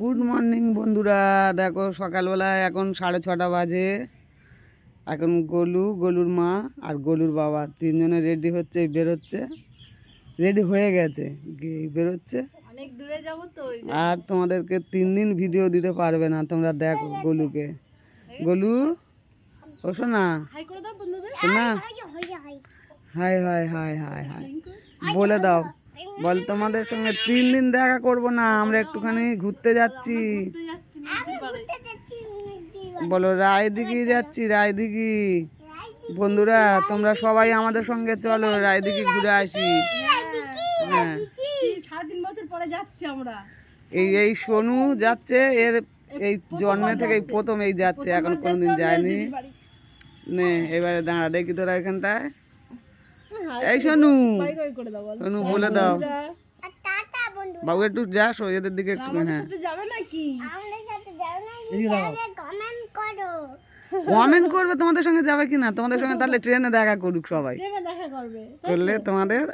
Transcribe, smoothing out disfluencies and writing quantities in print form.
Good morning বন্ধুরা। দেখো সকালবেলায় এখন 6:30 বাজে। এখন গলুর মা আর গলুর বাবা তিনজনে রেডি হচ্ছে, বেরোচ্ছে। রেডি হয়ে গেছে, বেরোচ্ছে। অনেক দূরে যাব তো। আর তোমাদেরকে 3 দিন ভিডিও দিতে পারবে না। তোমরা দেখো গলুকে। গলু ও শোনা, হাই করে দাও বন্ধুদের। শোনা, high high high high high বলে দাও। বল তোমাদের সঙ্গে 3 দিন দেখা করব না, আমরা একটুখানি ঘুরতে যাচ্ছি। ঘুরতে যাচ্ছি নদীর পাড়ে। বলো রায়দিঘি যাচ্ছি, রায়দিঘি। বন্ধুরা তোমরা সবাই আমাদের সঙ্গে চলো, রায়দিঘি ঘুরে আসি। হ্যাঁ, 3.5 বছর পরে যাচ্ছি আমরা। এই সোনু যাচ্ছে, এর এই জন্মে থেকে এই প্রথম এই যাচ্ছে, এখন কোনোদিন যায়নি। নে এবারে দাঁড়া দেখি তোরা এখানটায়। এই সোনু, বাই বাই করে দাও বল। সোনু বলে দাও বাবু একটু যাস এদের দিকে একটু। আমাদের হ্যাঁ, সাথে যাবে নাকি? কমেন্ট করবে তোমাদের সঙ্গে যাবে কিনা। তোমাদের সঙ্গে তাহলে ট্রেনে দেখা করুক সবাই, ট্রেনে দেখা করবে। করলে তোমাদের